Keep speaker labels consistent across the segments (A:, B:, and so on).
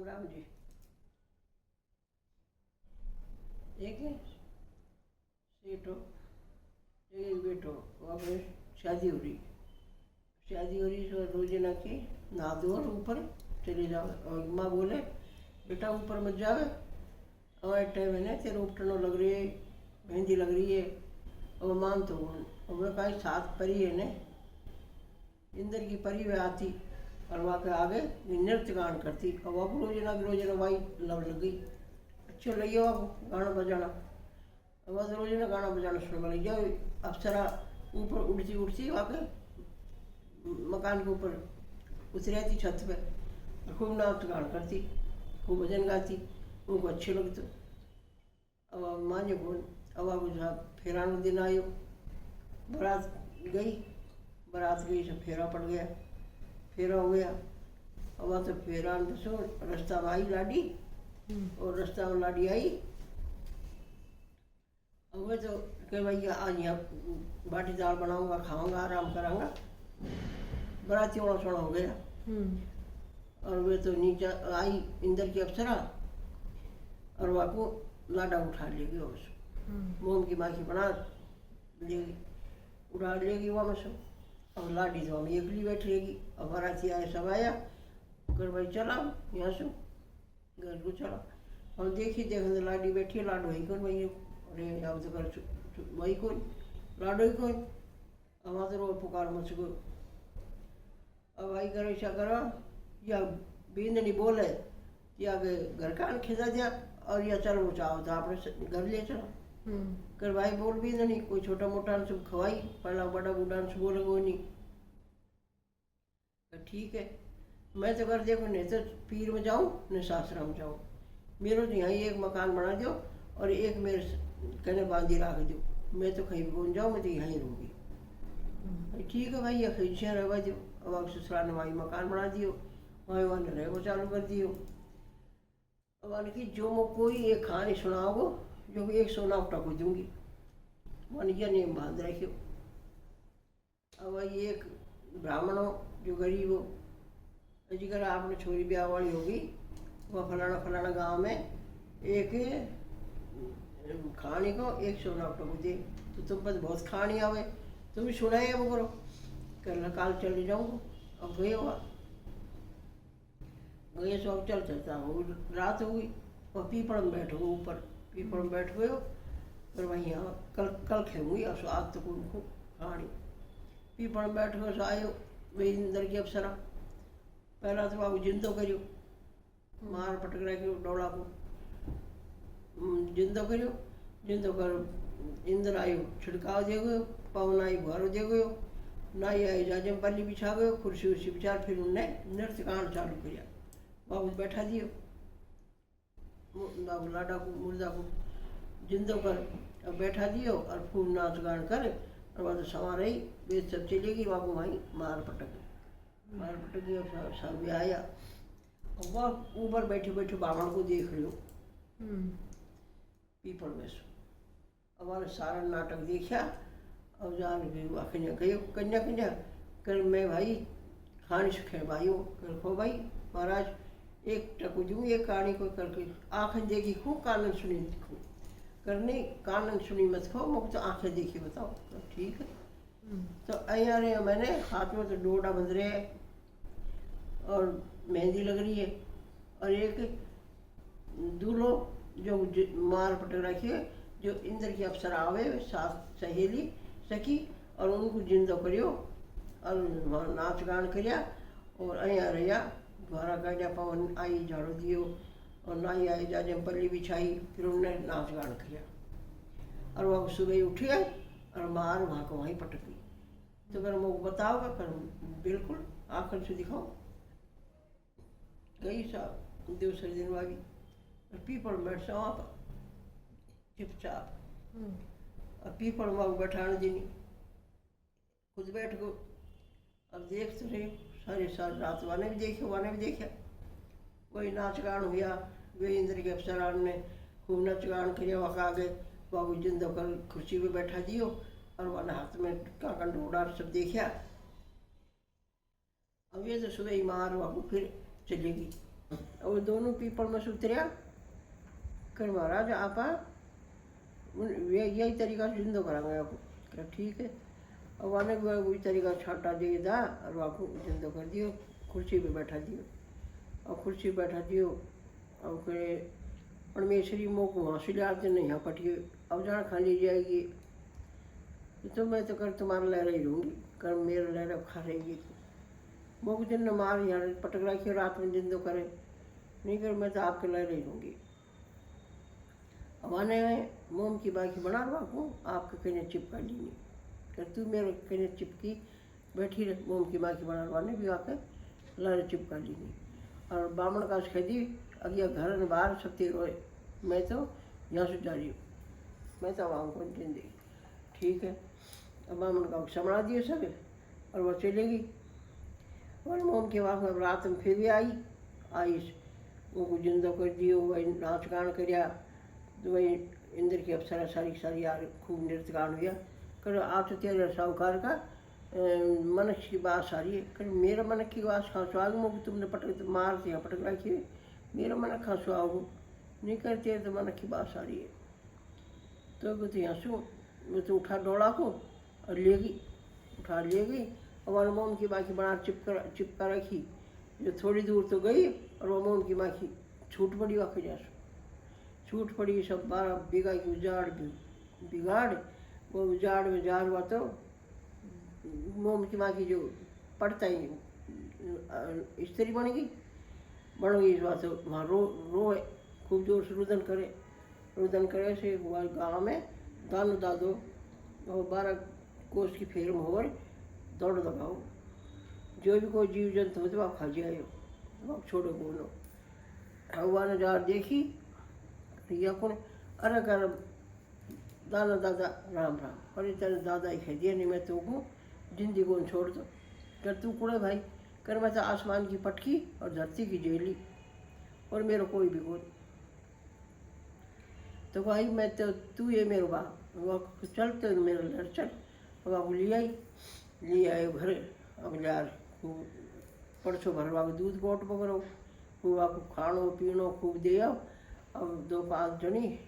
A: राम जी। एक सेठो एक बेटो, वहाँ पे शादी हो रही तो रोजाना की नहा धो और ऊपर चले जाओ। और माँ बोले बेटा ऊपर मत जावे, हमारे टाइम है ना तेरे उपटनों लग रही है, मेहंदी लग रही है। और मान तो और मैं कहीं साथ परी है ने इंद्र की परी वे आती और वहाँ के आगे नृत्य गान करती। और वहाँ रोजाना वही लव लग गई, अच्छो लगी वहाँ गाना बजाना। बस रोजाना गाना बजाना सुनने लगी जाओ। अप्सरा ऊपर उड़ती उड़ती वहाँ के मकान के ऊपर उतरी थी छत पे, खूब नाच गान करती, खूब भजन गाती, उनको अच्छे लगते। अब मान्य कौन, अब आप फेरानो दिन आयो, बारात गई, सब फेरा पड़ गया, फेरा हो गया। अब तो फेरा दसो रास्ता में आई लाडी, और रास्ता में लाडी आई। अब वे तो कह भाई आज यहाँ बाटी दाल बनाऊंगा, खाऊंगा, आराम कराऊंगा। बराती वाला सोना हो गया। और वे तो नीचे आई इंद्र की अप्सरा और वहाँ को लाडा उठा लेगी, उसको मोम की माखी बना लेगी, उड़ा लेगी वहाँ से। और लाडी तो हम एकली बैठी रहेगी। और बाराती आए, सब आया, कर भाई चला यहाँ से घर को चला। और देखी देख लाडी बैठी है, लाडो ही कौन भाई, अरे अब तो कर वही कौन, लाडो ही कौन। अब वहाँ तो रो पुकार मच गो। अब भाई करो ऐसा करो, या बींदनी बोले या घर का खिंचा दिया, और या चल वो चाहो तो आपने घर ले चलो। कर भाई बोल बींदनी कोई छोटा मोटा सब खवाई, पहला बड़ा बूढ़ा से बोले वो नहीं। ठीक है, मैं तो कर देखो, नहीं तो पीर में जाऊँ न सासरा में जाऊँ, मेरे तो यहाँ एक मकान बना दो और एक मेरे कहने बांधी रख दो, मैं तो कहीं भी जाऊँ, मैं तो यहीं रहूँगी। ठीक है भाई, या खींचियाँ रहवा दो। अब आप ससुराल ने वहीं मकान बना दियो, वहीं वाले रह वो चालू कर दियो। अब मान की जो मैं कोई एक कहानी सुनाओगो, जो भी एक सोना उठा को दूंगी, मान यह नियम बांध रखियो। अब वही एक ब्राह्मण हो जो गरीब हो, अगर आपने छोरी ब्याह वाली होगी, वह फलाना गांव में एक कहानी को एक सोना उठा को दे, तो तुम पर बहुत कहानी आवे, तुम भी सुनाए वो करो। कल काल चले जाऊँगा। अब गए हुआ गए सो, अब चल चलता हो रात हो गई। और पीपड़ में बैठ गए, ऊपर पीपड़ में बैठ गए हो, फिर वहीं कल खेऊँगी। और आज तक उनको कहानी पीपड़ में बैठ गए, सो आयो वे इंद्र की अप्सरा। पहला तो बाबू जिंदो करियो, मार पटक रखियो डोला को, जिंदो करियो, जिंदो कर इंद्र आयो छिड़काव दे गयो, पवन आई घरो दे गयो, नाई आई जाजम पल्ली बिछा गयो, कुर्सी उर्सी बिछा, फिर उनने नृत्य गान चालू किया। बाबू बैठा दियो, लाडा को मुर्दा को जिंदो कर अब बैठा दियो, और खूब नाच गान कर। और वहाँ तो सवा रही, बेच सब चलेगी, बाबू वहीं मार पटक गई। और सब भी आया, और वह ऊपर बैठे बैठे बामण को देख रहे हो पीपल में से। हमारे सारा नाटक देखा। अब जान कन्या कन्या कर मैं भाई कहानी सीखे भाई हो कर खो भाई महाराज एक टकू दूँ एक कहानी को करके आँखें देखी खूब कानन सुनी खूब करने कानन सुनी मत खाओ, मुझे तो आँखें देखी बताओ। तो ठीक है, तो अया रे मैंने हाथ में तो डोडा बंध रहे है और मेहंदी लग रही है, और एक दूल्हो जो मार पटक रखी है, जो इंद्र की अप्सरा आवे सास सहेली सखी, और उनको जिंदो करियो और वहाँ नाच गान करिया। और अया रहिया द्वारा काटिया, पवन आई झाड़ू दियो, और नाई आई जाजम पल्ली बिछाई, फिर उन्होंने नाच गान किया। और वह सुबह उठ गए और मार वहाँ को वहीं पटक गई। तो अगर वो बताओगा कर बिल्कुल आखिर से दिखाओ। गई साहब दूसरे दिन वाली और पीपल बैठ सा वहाँ पर चुपचाप, और पीपल वहाँ बैठाने देनी, खुद बैठ गो। अब देख तो रहे सारी रात वाने भी देखा वही नाच गान हुआ। वे इंद्र के अप्सरा ने खूब नाच गान किया। वहाँ आ गए, बाबू जिंदो कर कुर्सी पे बैठा दियो, और वहाँ हाथ में काकन डोडा सब देखा। अब ये तो सुबह ही मार वहाँ फिर चलेगी। और वो दोनों पीपल में से उतरिया कर महाराज आपा यही तरीका से जिंदो करांगे आपको। क्या ठीक है। अब आने के बाद वही तरीका छाटा दे दा और आपको जिंदो कर दियो, कुर्सी पे बैठा दियो। और कुर्सी पे बैठा दियो और करे परमेश्वरी मोह को वहाँ से ले आते नहीं यहाँ पटिए अब जहाँ खा ली जाएगी तो मैं तो कर तुम्हारा लहरा ही रहूँगी, कर मेरा लहरा खा रहेगी तो मोह दिन न मार यार पटक रखी रात में दिन तो करे नहीं कर मैं तो आपके लहरा ही रहूँगी। अब आने में मोम की बाकी बना रखूँ आपके कहने चिपका ली नहीं कर तू मेरे कहने चिपकी बैठी रहे मोम की बाकी बना रवाने भी आके लहरा चिपका ली नहीं। और बामण का खेदी अगिया घर न बाहर सकते रोए मैं तो यहाँ से जा रही हूँ, मैं तो आऊँ कौन जिंदगी ठीक है। अब बामण का संभला दिए सब और वह चलेगी। और मोम के बाद में रात में फिर भी आई उनको जिंदा कर दियो वही नाच गान करिया तो वही इंद्र की अप्सरा सारी सारी यार खूब नृत्य गान हुआ कर आप तो तेरे साहूकार का मनक की बात सारी है कर मेरा मनक की बात कहाँ सुहाग मुँह तुमने पटक तो मार दिया पटक रखी मेरा मनक कहाँ सुहाग नहीं करते तो मनक की बात सारी है। तो कहते यहाँ सु मैं तो उठा दौड़ा को और ले गई उठा ले गई और मोम की बाकी बना चिपका रखी जो थोड़ी दूर तो गई और वो मोम की बाकी छूट पड़ी वाकई जा छूट पड़ी सब 12 बीघा की उजाड़ बिगाड़ वो उजाड़ में जार हुआ तो मोम की माँ की जो पड़ता ही स्त्री बन गई इस बात वहाँ रोए खूब जोर से रुदन करे से गाँव में दानो दादो और 12 कोस की फेर में होकर दौड़ लगाओ जो भी कोई जीव जंतु होते वहाँ खा जाए वहाँ छोड़ो बोलो हवा ने जार देखी या कौन अरे कर दादा दादा राम राम अरे तेरे दादा ही कह दिया नहीं मैं तुमको जिंदगी को छोड़ दो कर तू कुड़े भाई कर मैं तो आसमान की पटकी और धरती की जेली और मेरा कोई भी कोई तो भाई मैं तो तू ये मेरे बाप वह चल तो मेरा लड़ चल वह ले आए घर अब यार परसों भरवा को दूध गोट पकड़ो वह को खानो पीनो खूब दे आओ। अब 2-5 जनी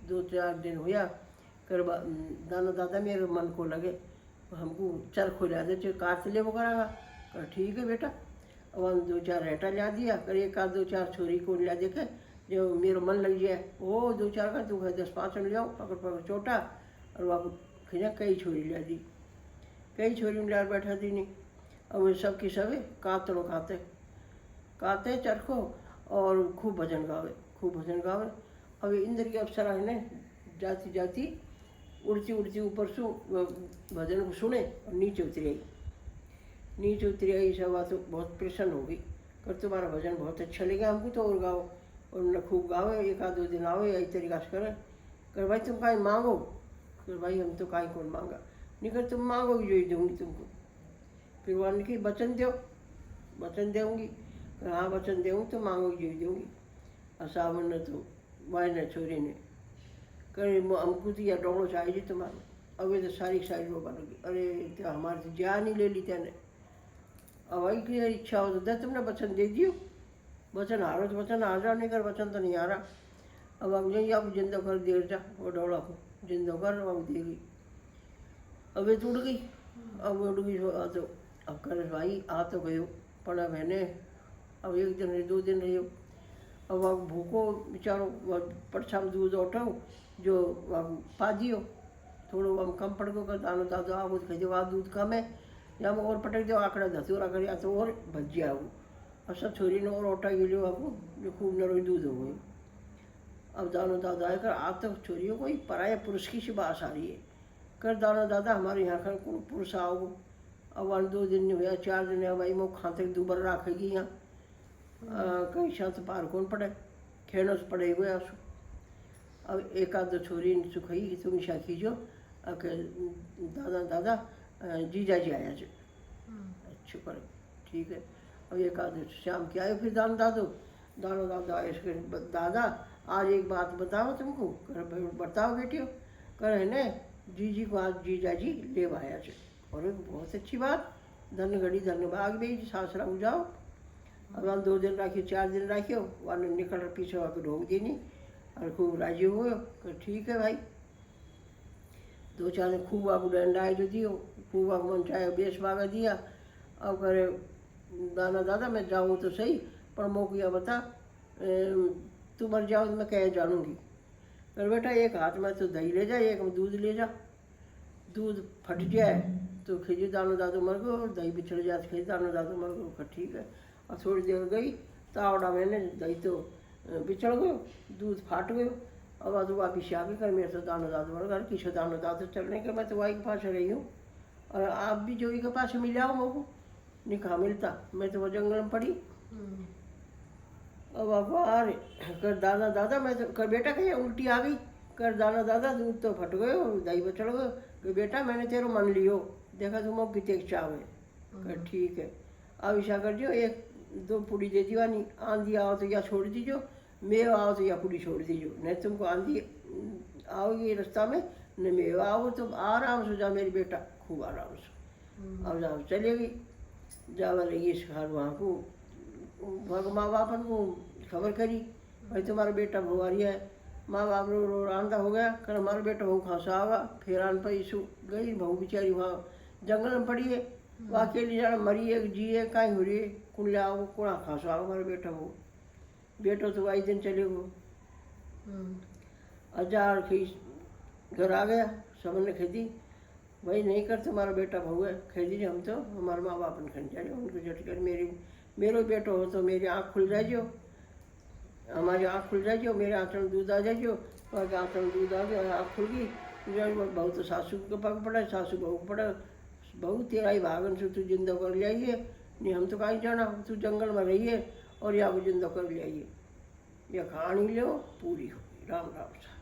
A: 2-4 दिन हुआ कर दाना दादा मेरे मन को लगे हमको चरखो ला दे काट ले वो करागा कर ठीक है बेटा। अब हम 2-4 रेटा ला दिया कर एक आध 2-4 छोरी को ला देखे जो मेरा मन लग जाए वो 2-4 का तू 10-5 ले आओ पकड़ पकड़ चोटा और वहाँ खिंचा कई छोरी ला दी कई छोरी में लार बैठा दी नहीं। अब वे सब की सब काते चरखो और खूब भजन गावे। अब इंद्र की अप्सरा है ना जाती जाती उड़ती ऊपर से भजन को सुने और नीचे उतरी आई सब बात बहुत प्रसन्न हो गई कर तुम्हारा भजन बहुत अच्छा लगा हमको तो और गाओ और न खूब गावे 1-2 दिन आओ यही तरीका से करे कर भाई तुम काहे मांगो कर भाई हम तो काहे कौन मांगा नहीं कर तुम मांगोगी जो ही दूँगी तुमको। फिर वन की वचन देऊँगी हाँ वचन देऊँगी तो मांगोगी जो ही दूँगी। और सावन ने तो वाई ने छोरी ने करे हमको तो यह डोड़ो चाहिए तुम्हारे अब ये तो सारी रो बनोगी अरे तो हमारे तो जान ही ले ली तेने। अब वही की इच्छा हो तो दे तुमने वचन दे दियो वचन हारो तो वचन आ जाओ नहीं कर वचन तो नहीं आ रहा। अब यही आप जिंदो कर देर जा वो डोड़ा को जिंदो कर अब देगी अब ये उड़ गई तो अब कर भाई आ तो गयो पड़ा मैंने अब 1 दिन रही 2 दिन रही अब वह भूखो बेचारो परछा में दूध उठाओ जो पा दियो थोड़ो हम कम पड़ गो दानो दादो आओ तो कहे वहाँ दूध कम है या हम और पटक दो आंकड़ा धतूरा कर या तो और भजिया हो और सब छोरी ने और ओटा गिलो आपको जो खूब नरो दूध हो गई। अब दानो दादा आकर आप तो छोरियों को ही पराया पुरुष की सी बात आ रही है कर दानो दादा हमारे यहाँ का कौन पुरुष आओ। अब 2 दिन नहीं हुआ 4 दिन है भाई मैं खाते दूबर रखेगी यहाँ कहीं शांत पार कौन पड़े खेनो से पड़े हुए आंसू। अब 1-2 छोरी सुखई कि तुम ईशा कीजो दादा जीजा जी आया जो अच्छा पर ठीक है। अब 1-2 शाम के आए फिर दानो दादा आए दादा आज एक बात बताओ तुमको कर बताओ बेटियों कर है न जी को आज जीजा जी ले आया जो और बहुत अच्छी बात धन घड़ी धन भाग भी सासरा जाओ अब हम 2 दिन राखियो 4 दिन राखियो वाने निकल पीछे वहाँ पे ढोक दी नहीं और खूब राजी हुए कि ठीक है भाई 2-4 दिन खूब आपको डंडा जो दियो खूब आपको मन चाहे बेस भागा दिया। अब करे दाना दादा मैं जाऊँ तो सही पर मोक यह बता तू मर जाओ तो मैं कहीं जानूँगी। पर बेटा एक हाथ में तो दही ले जा एक में दूध ले जा दूध फट जाए तो खिजी दानो दादो मर गयो दही बिछड़ जाए तो खिजी दानो दादो मर गयो ठीक है। और थोड़ी देर गई तावड़ा मैंने दही तो बिछड़ गयो दूध फाट गयो। अब आज वापिस आ गई कर मेरे से दानो दादो मर घर किसो दानो दादो चलने के मैं तो वाई के पास रही हूँ और आप भी जोई के पास मिल जाओ मोको नहीं कहाँ मिलता मैं तो वो जंगल में पड़ी। अब अखबार कर दादा दादा मैं तो कर बेटा कहीं उल्टी आ गई कर दाना दादा दूध तो फट गयो दही बचड़ गयो कि बेटा मैंने तेरो मन लियो देखा तुम अब कितने चावे कर ठीक है। अब ऐसा कर जो 1-2 पूड़ी दे दीवानी आंधी आओ तो या छोड़ दीजो मेव आओ तो या पूड़ी छोड़ दीजो नहीं तुमको आंधी आओगी रास्ता में न मेव आओ तो आराम से जा मेरी बेटा खूब आराम से। अब जहाँ चले गई जावा लगी इस घर वहाँ को माँ बापन को खबर करी भाई तुम्हारा बेटा भुआरी है। माँ बाप रो रांदा हो गया कर हमारा बेटा बहू खासा आवा फिर आन पर यीशु गई बहू बेचारी वहाँ जंगल में पड़ी है वहाँ अकेली जाना मरी है जी है कहीं हो रही है कुल आओ कुड़ा खासा आओ हमारा बेटा बहू बेटो तो आई दिन चले गो। हजार खींच घर आ गया सबने खेती भाई नहीं कर तुम्हारा बेटा बहू है खेती हम तो हमारे माँ बाप ने खन जाए उनको झटकर मेरो बेटो हो तो मेरी आँख खुल जाइयो हमारी आँख खुल जाइयो मेरे आँचल में दूध आ जाइयो और आँचल में दूध आ गया आँख खुल गई बहू तो सासू के पग पड़ा सासू बहू को पड़ा बहू तेरा ही भागन से तू जिंदा कर ले आइए नहीं हम तो कहीं जाना तू जंगल में रहिए और या को जिंदा कर ले आइए यह कहानी लो पूरी हो गई राम राम सा।